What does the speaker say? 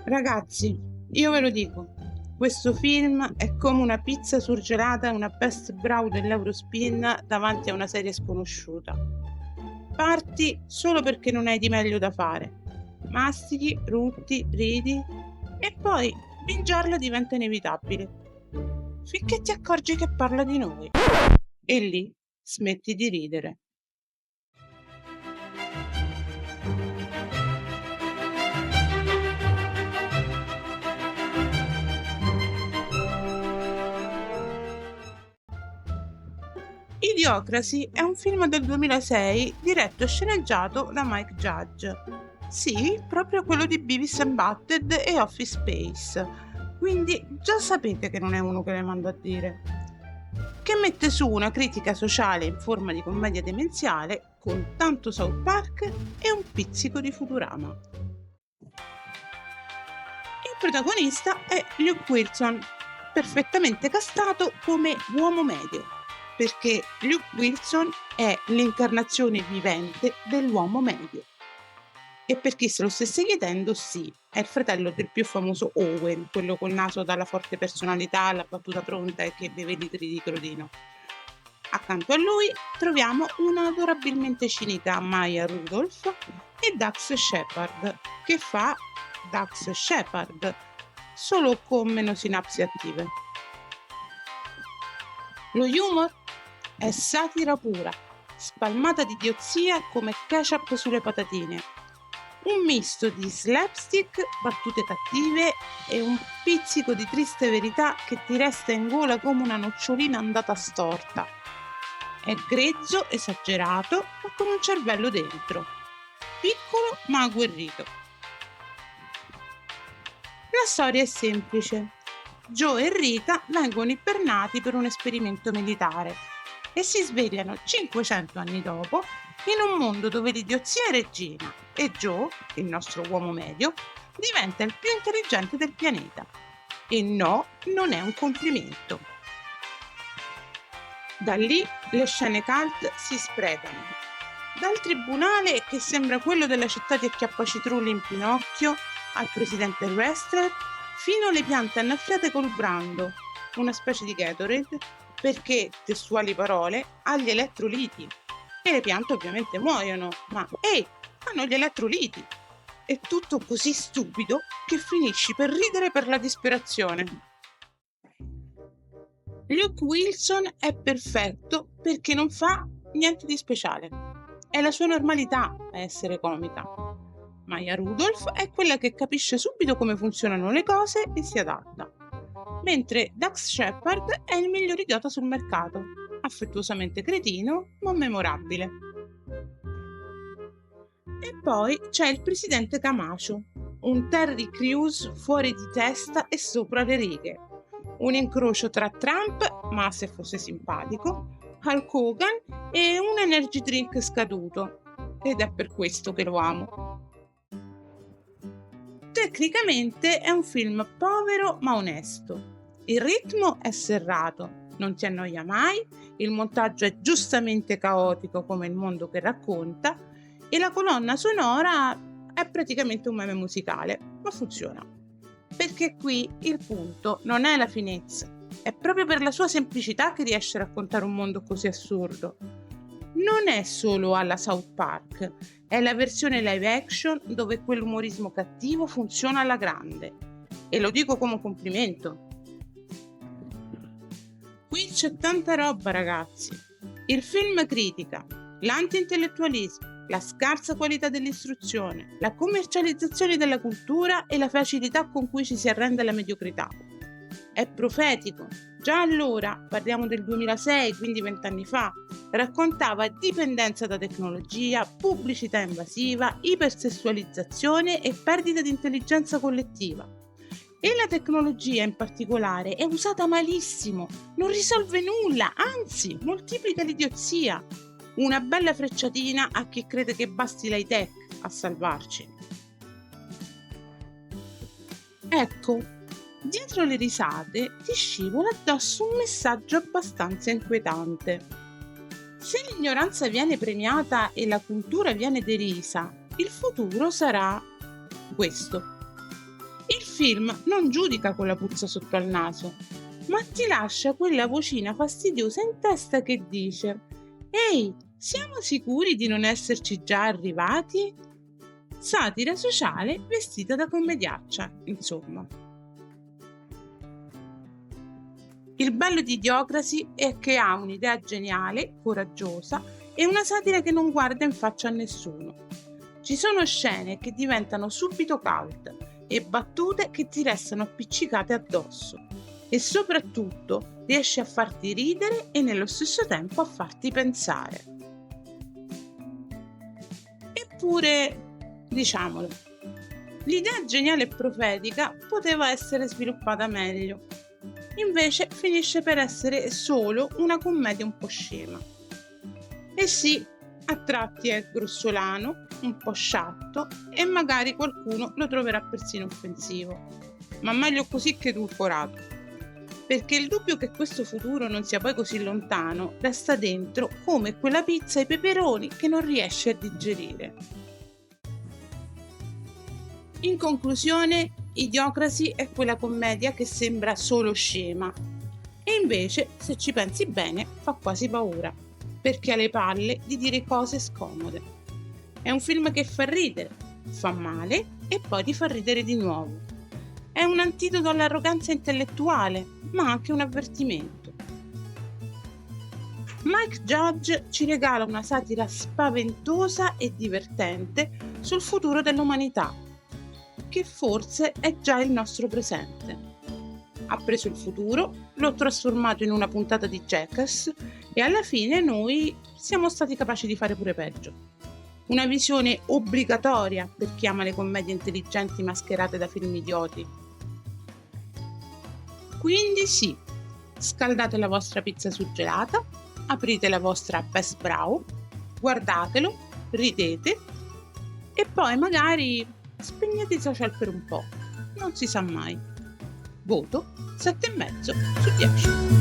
Ragazzi, io ve lo dico, questo film è come una pizza surgelata e una best brow dell'Eurospin davanti a una serie sconosciuta. Parti solo perché non hai di meglio da fare. Mastichi, rutti, ridi e poi bingiarla diventa inevitabile. Finché ti accorgi che parla di noi. E lì smetti di ridere. Idiocracy è un film del 2006 diretto e sceneggiato da Mike Judge. Sì, proprio quello di Beavis and Butthead e Office Space. Quindi già sapete che non è uno che le mando a dire. Che mette su una critica sociale in forma di commedia demenziale con tanto South Park e un pizzico di Futurama. Il protagonista è Luke Wilson, perfettamente castrato come uomo medio, perché Luke Wilson è l'incarnazione vivente dell'uomo medio. E per chi se lo stesse chiedendo, sì, è il fratello del più famoso Owen, quello col naso dalla forte personalità, la battuta pronta e che beve litri di crodino. Accanto a lui troviamo una adorabilmente cinica Maya Rudolph e Dax Shepard, che fa Dax Shepard, solo con meno sinapsi attive. Lo humor è satira pura, spalmata di idiozia come ketchup sulle patatine. Un misto di slapstick, battute cattive e un pizzico di triste verità che ti resta in gola come una nocciolina andata storta. È grezzo, esagerato, ma con un cervello dentro. Piccolo ma agguerrito. La storia è semplice. Joe e Rita vengono ipernati per un esperimento militare e si svegliano 500 anni dopo in un mondo dove l'idiozia è regina e Joe, il nostro uomo medio, diventa il più intelligente del pianeta. E no, non è un complimento. Da lì le scene cult si sprecano. Dal tribunale, che sembra quello della città di Acchiappacitrulli in Pinocchio, al presidente wrestler, fino alle piante annaffiate col brando, una specie di Gatorade, perché, testuali parole, ha gli elettroliti. E le piante ovviamente muoiono, ma hanno gli elettroliti. È tutto così stupido che finisci per ridere per la disperazione. Luke Wilson è perfetto perché non fa niente di speciale. È la sua normalità a essere comica. Maya Rudolph è quella che capisce subito come funzionano le cose e si adatta. Mentre Dax Shepard è il miglior idiota sul mercato, affettuosamente cretino ma memorabile. E poi c'è il presidente Camacho, un Terry Crews fuori di testa e sopra le righe. Un incrocio tra Trump, ma se fosse simpatico, Hulk Hogan e un energy drink scaduto. Ed è per questo che lo amo. Tecnicamente è un film povero ma onesto. Il ritmo è serrato, non ti annoia mai, il montaggio è giustamente caotico come il mondo che racconta e la colonna sonora è praticamente un meme musicale, ma funziona. Perché qui il punto non è la finezza, è proprio per la sua semplicità che riesce a raccontare un mondo così assurdo. Non è solo alla South Park, è la versione live action dove quell'umorismo cattivo funziona alla grande. E lo dico come un complimento. Qui c'è tanta roba, ragazzi. Il film critica l'anti-intellettualismo, la scarsa qualità dell'istruzione, la commercializzazione della cultura e la facilità con cui ci si arrende alla mediocrità. È profetico. Già allora, parliamo del 2006, quindi 20 anni fa, raccontava dipendenza da tecnologia, pubblicità invasiva, ipersessualizzazione e perdita di intelligenza collettiva. E la tecnologia in particolare è usata malissimo, non risolve nulla, anzi moltiplica l'idiozia. Una bella frecciatina a chi crede che basti l'high-tech a salvarci. Ecco, dietro le risate ti scivola addosso un messaggio abbastanza inquietante. Se l'ignoranza viene premiata e la cultura viene derisa, il futuro sarà questo. Il film non giudica con la puzza sotto al naso, ma ti lascia quella vocina fastidiosa in testa che dice: Ehi, siamo sicuri di non esserci già arrivati? Satira sociale vestita da commediaccia, insomma. Il bello di Idiocracy è che ha un'idea geniale, coraggiosa e una satira che non guarda in faccia a nessuno. Ci sono scene che diventano subito cult e battute che ti restano appiccicate addosso e soprattutto riesce a farti ridere e nello stesso tempo a farti pensare. Eppure, diciamolo, l'idea geniale e profetica poteva essere sviluppata meglio. Invece finisce per essere solo una commedia un po' scema. E sì, a tratti è grossolano, un po' sciatto e magari qualcuno lo troverà persino offensivo. Ma meglio così che edulcorato. Perché il dubbio che questo futuro non sia poi così lontano resta dentro come quella pizza ai peperoni che non riesci a digerire. In conclusione, Idiocracy è quella commedia che sembra solo scema e invece, se ci pensi bene, fa quasi paura, perché ha le palle di dire cose scomode. È un film che fa ridere, fa male e poi ti fa ridere di nuovo. È un antidoto all'arroganza intellettuale, ma anche un avvertimento. Mike Judge ci regala una satira spaventosa e divertente sul futuro dell'umanità, che forse è già il nostro presente. Ha preso il futuro, l'ho trasformato in una puntata di Jackass e alla fine noi siamo stati capaci di fare pure peggio. Una visione obbligatoria per chi ama le commedie intelligenti mascherate da film idioti. Quindi sì, scaldate la vostra pizza surgelata, aprite la vostra Best Brow, guardatelo, ridete e poi magari spegnete i social per un po', non si sa mai. Voto 7,5 su 10.